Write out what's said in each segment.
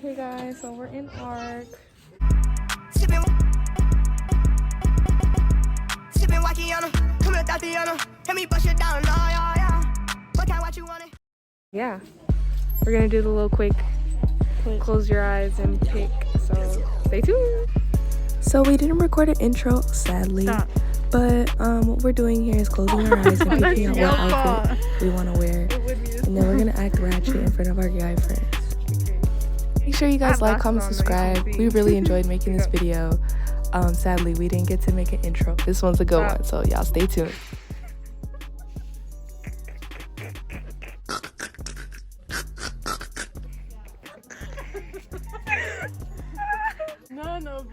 Hey guys, so we're in ARC. Sipping Wakiana, come here, Tatiana. Let me bust it down, yeah. What kind, what you want it? Yeah, we're gonna do the little quick close your eyes and pick, so stay tuned. So we didn't record an intro, sadly. Stop. But what we're doing here is closing our eyes and picking out what outfit we want to wear. And then we're gonna act ratchet in front of our guy friends. Make sure you guys like, comment, subscribe. We really enjoyed making this video. Sadly, we didn't get to make an intro. This one's a good one, so y'all stay tuned. No.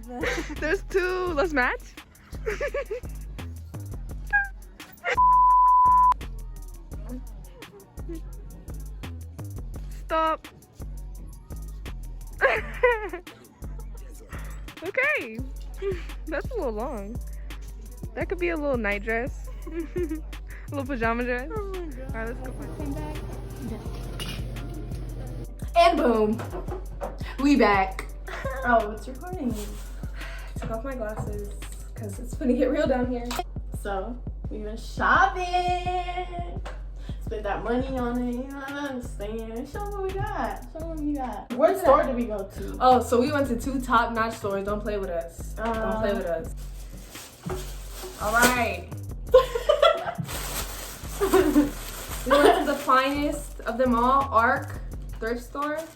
There's two. Let's match. Stop. Okay. That's a little long. That could be a little night dress. A little pajama dress. Oh my god. Alright, let's go find back. And boom. We back. Oh, it's recording. Took off my glasses because it's gonna get real down here. So, we went shopping. Spent that money on it, you know what I'm saying? Show what we got. What store did we go to? Oh, so we went to two top-notch stores. Don't play with us. Don't play with us. All right. We went to the finest of them all, ARC thrift store. And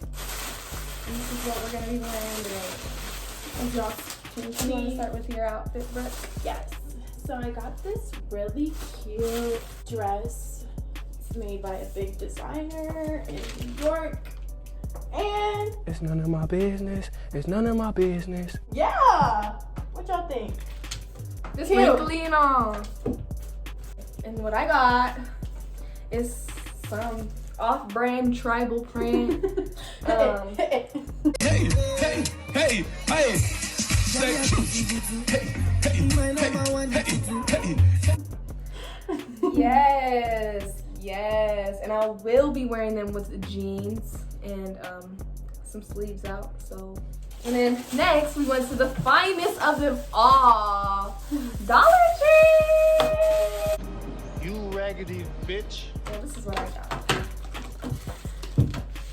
this is what we're gonna be wearing today. As y'all can see. You want to start with your outfit, Brooke? Yes. So I got this really cute dress. It's made by a big designer in New York. And it's none of my business. It's none of my business. yeah! What y'all think? Just wrinkly and all. And what I got is some off-brand tribal print. Hey. Yes, and I will be wearing them with jeans and some sleeves out. So, and then next we went to the finest of them all, Dollar Tree. You raggedy bitch. Well, this is what I got.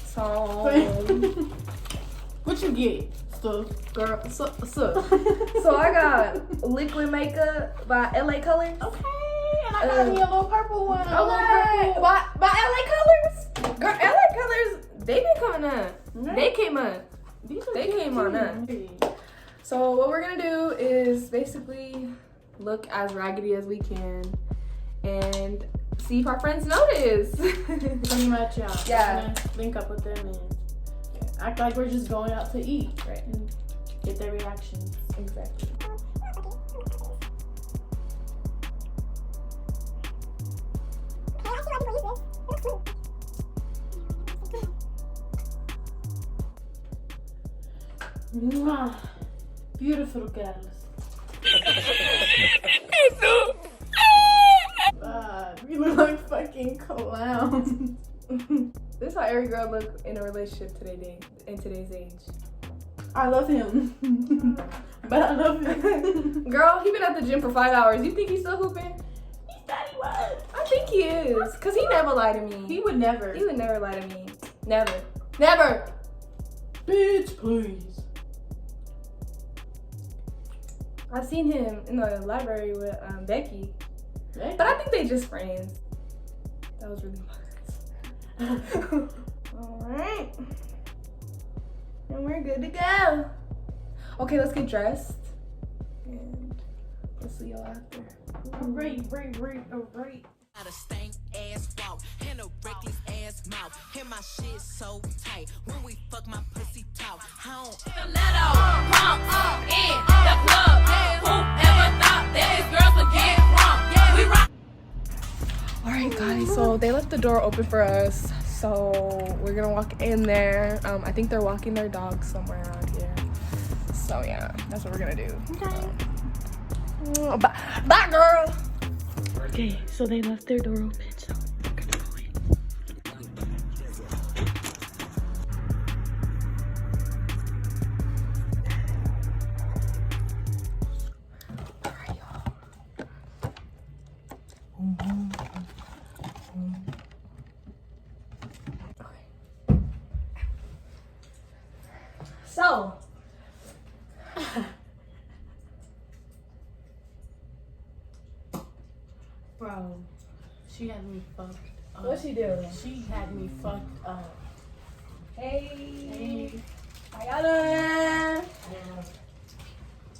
So, What you get? girl, so I got liquid makeup by LA Colors. Okay, and I got me a little purple one. Okay, by LA Colors. Girl, LA Colors, they been coming up. Right. They came up. They came on up. So what we're gonna do is basically look as raggedy as we can and see if our friends notice. Pretty much, yeah. Yeah. We're gonna link up with them and act like we're just going out to eat, Right. and get their reactions. Exactly. Mwah. Beautiful girls. We look like fucking clowns. This is how every girl look in a relationship today, in today's age. I love him. But I love him. Girl, he been at the gym for 5 hours. You think he's still hooping? He said he was. I think he is. Cause he never lied to me. He would never. He would never lie to me. Never. Never. Bitch, please. I've seen him in the library with Becky. Right? But I think they just friends. That was really fun. Alright. And we're good to go. Okay, let's get dressed. And we'll see y'all after. Right. Got a stank ass walk and a reckless ass mouth. And my shit so tight when we fuck my pussy talk. Stiletto, pump in the club. Whoever thought that these girls would get wrong? We rock. Alright guys, so they left the door open for us. So we're gonna walk in there. I think they're walking their dog somewhere around here. So yeah, that's what we're gonna do. Okay. Bye girl. Okay, so they left their door open, so we're gonna go in. So. Bro, she had me fucked up. What she do? She had me fucked up. Hey. How y'all doing?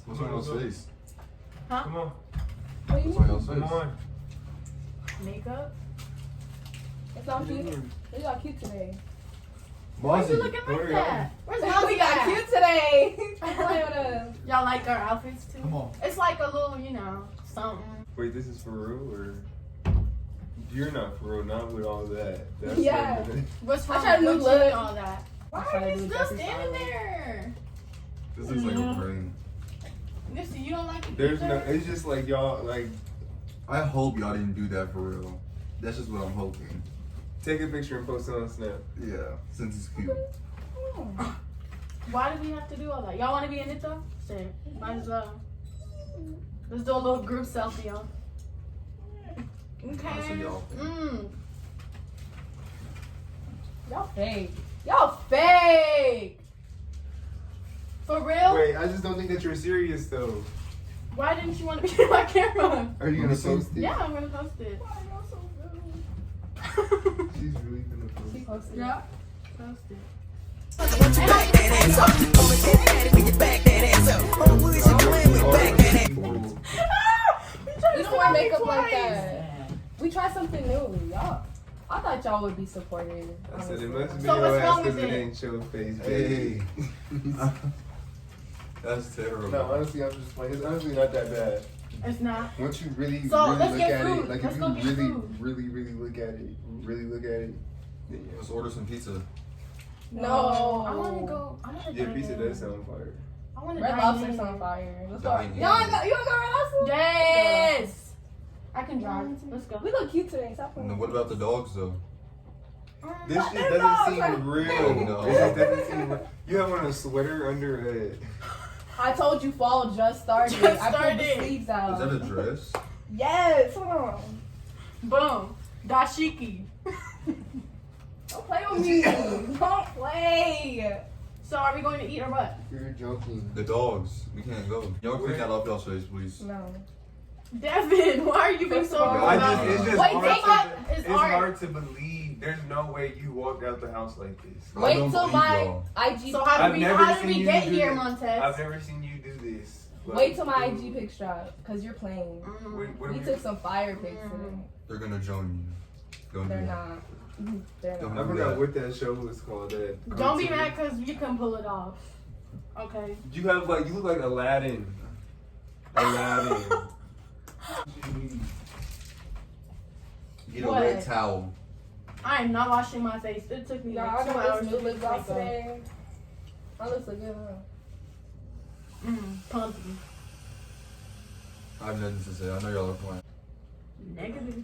What's on y'all's face? Huh? Come on. What you What's on mean? y'all's Come face? on. Makeup? It's not cute. We got cute today. Why you Mozzie. looking like Where that? Where's Mozzie We got at? cute today. Play with us. Y'all like our outfits too? Come on. It's like a little, something. Wait, this is for real or? You're not for real, not with all that. That's Yeah. what- What's I wrong tried to with look Gucci good. and all that? Why tried are to you do still Jeffree standing Star. there? This looks like a brain. Listen, you don't like it There's no. either? It's just like y'all like I hope y'all didn't do that for real. That's just what I'm hoping. take a picture and post it on Snap. Yeah, since it's cute. Why do we have to do all that? Y'all want to be in it though? Shit, might as well. Let's do a little group selfie, y'all. Okay. I'll see y'all. Y'all fake. Y'all fake. For real? Wait, I just don't think that you're serious though. Why didn't you want to be in my camera? Are you gonna post it? Yeah, I'm gonna post it. She's really gonna post it. Posted. Yeah, post it. We don't wear makeup like that. We try something new, y'all. I thought y'all would be supportive. I said it must be So your what's ass wrong because with it it? ain't your face, Hey. baby. That's terrible. No, honestly, I'm just playing. It's honestly not that bad. It's not. Once you really, So, really let's look get at food. it, like Let's if go you get really, food. really look at it, then yeah. Let's order some pizza. No. I want to go. I want to Your pizza does sound fire. I want to Red Lobster's on fire. Let's go. Dine in. You wanna go Red Lobster? Yes. I can drive. Let's go. We look cute today. Stop And playing. then what about the dogs though? This shit doesn't seem real. No. It just doesn't seem real. You have on a sweater under a. I told you fall just started. Just I pulled the started. sleeves out. Is that a dress? Yes. Hold on. Boom. Dashiki. Don't play with me. Don't play. So are we going to eat or what? You're joking. The dogs. We can't go. Y'all clean that off y'all's face, please. No. Devin, why are you being so rude? I about just, it's it? just Wait, hard take to, up. it's art. hard to believe. There's no way you walked out the house like this. I Wait don't till believe my y'all. IG. So how I've did never we seen you get do here, this. Montez? I've never seen you do this. Wait till my IG pics drop, cause you're playing. What We took some fire pics today. They're gonna join you. Don't They're do not. They're Don't I not. forgot what that show was called. That Don't be cartoon. mad because you can pull it off. Okay. You have like you look like Aladdin. Aladdin. Get a What? red towel. I am not washing my face. It took me Y'all, like I 2 got hours this to new lip fix gloss makeup. today. My lips look good, huh? Pumpy. I have nothing to say. I know y'all are playing. Negativity.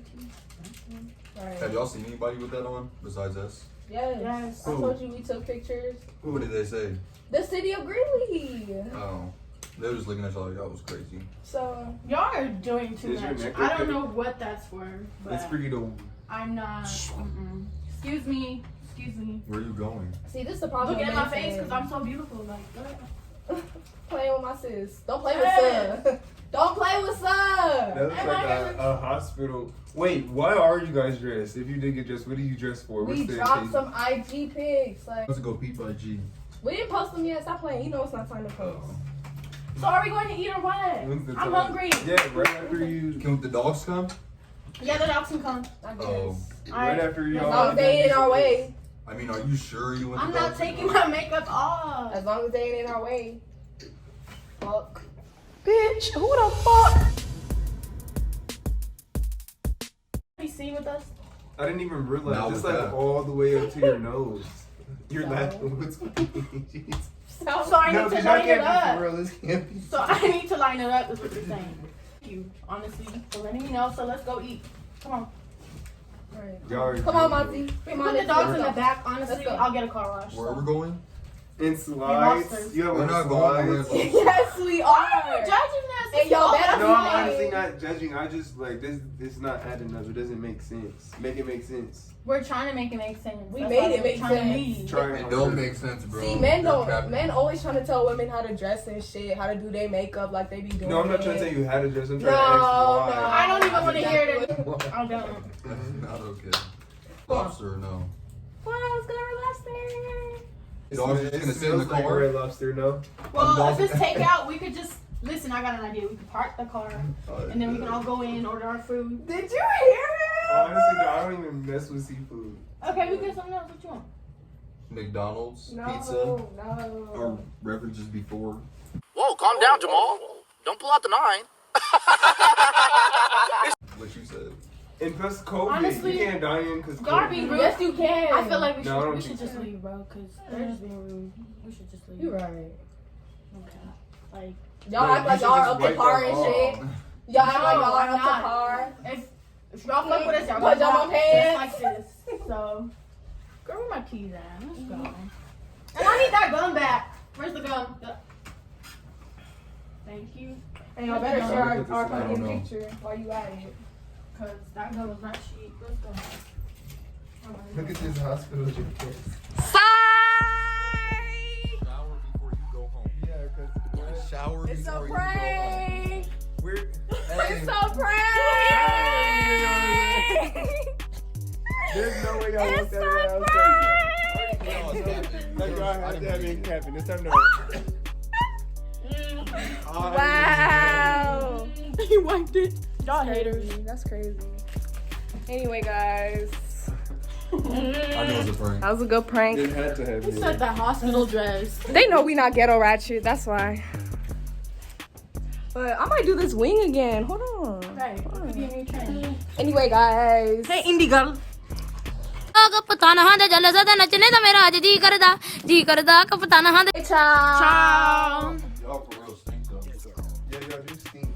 Right. Have y'all seen anybody with that on besides us? Yes. Yes. I told you we took pictures. What did they say? The city of Greeley. Oh, they were just looking at y'all like that was crazy. So Y'all are doing too Is your much. neck I don't okay? know what that's for, but It's for you to. I'm not. Excuse me. Excuse me. Where are you going? see, this is the problem. Look at with my men face saying, because I'm so beautiful. Like, what? playing with my sis. Don't play with Hey. Sub. Don't play with Sub. That looks Am like I a hospital. Wait, why are you guys dressed? If you did get dressed, what are you dressed for? We the dropped occasion? some IG pics. Like Let's go peep IG. we didn't post them yet. Stop playing. You know it's not time to post. So are we going to eat or what? When's the I'm time? hungry. Yeah, right after you. Can the dogs come? Yeah, the dogs can come. I guess. Oh, Right after you. As long as they ain't in our way. I mean, are you sure you want I'm the not dogs to taking come? my makeup off. As long as they ain't in our way. Fuck. Bitch, who the fuck? You see with us? I didn't even realize. Now It's with like that. all the way up to your nose. You're So? laughing. What's going on? So I No, need to because y'all line it can't be for up. real. This can't be. So I need to line it up. Is what you're saying. Thank you, honestly, for letting me know. So let's go eat. Come on. Right. Y'all are Come on, joking. Monty. Come Put on, the let's dogs go. in the back. Honestly, Let's go. I'll get a car wash. Where are we going? In slides? You have We're on not going slides? nowhere. Yes, we are. Judging us. And y'all better No, I'm honestly not judging. I just like this not adding up. It doesn't make sense. Make it make sense. We're trying to make it make sense. We made it make sense. Trying It don't make sense, bro. See, men always trying to tell women how to dress and shit, how to do their makeup like they be doing. No, I'm not trying to tell you how to dress. I'm trying to No, ask why. I don't even want to hear it. I don't. That's not okay. Lobster, no. Well, I was gonna relax there. Dogs just gonna sit in the like car. Red Lobster, no? Well, if it's takeout, we could just listen. I got an idea. We could park the car, and then we can all go in and order our food. Did you hear him? Honestly, no, I don't even mess with seafood. Okay, we get something else. What you want? McDonald's, No, pizza, no. or beverages before. Whoa, calm down, Jamal. Don't pull out the 9. What you said. And plus COVID, Honestly, you can't die in because gotta be rude. Yes, you can. I feel like we No, I don't should think just so. leave, bro, because they're just being rude. We should just leave. You're right. Okay. Like, Y'all No, act you like should y'all just up the wipe car that and off. shit. Y'all act like y'all I'm up the not. car. if y'all fuck with us, y'all Pajama gonna walk pants. just like this. So, girl, where my keys at? Let's go. And I need that gum back. Where's the gum? Thank you. And y'all better share our I don't fucking know. picture while you at it. Cause that gum was not cheap. Let's go. Look at this hospital dress. Shower before you go home. Yeah, because Shower It's before a you prank. we're. It's a prank. There's no way y'all want It's that a around. prank. Like y'all have to have it happen. It's time to. Wow. He wiped it. Y'all haters. That's crazy. Anyway, guys. I know it's a prank. That was a good prank. It had to have He it. said that hospital dress. They know we not ghetto ratchet. That's why. But I might do this wing again. Hold on. Right. It could be a new trend. Anyway, guys. Hey, indie girl. Ciao. Ciao. Y'all for real stink though. Yeah, y'all do stink.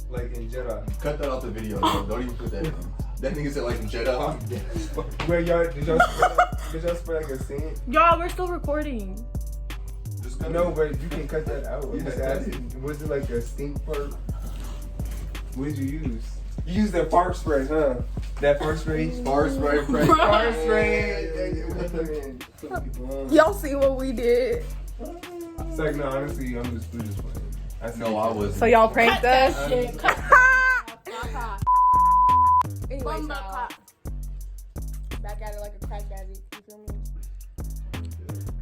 Like in Jedi. Cut that out the video, bro. Don't even put that in. That nigga said like in Jedi. Wait, y'all, did y'all spray like a scent? Y'all, we're still recording. Just cut No, it. but you can cut that out. I'm just asking, was it like a stink fart? What did you use? You used that fart spray, huh? That fart spray? Fart spray, prank. Fart spray! Y'all see what we did. It's like, no, honestly, I'm just playing. No, I wasn't. So y'all pranked us. That shit. Cut Anyway, Bum y'all. cop. Back at it like a crack addict. You feel me?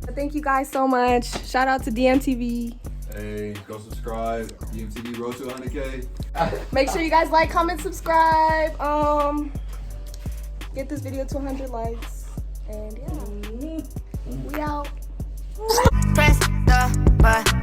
But thank you guys so much. Shout out to DMTV. Hey, go subscribe. DMTV Road to 100K. Make sure you guys like, comment, subscribe. Get this video to 100 likes. And yeah, we out. Press the button.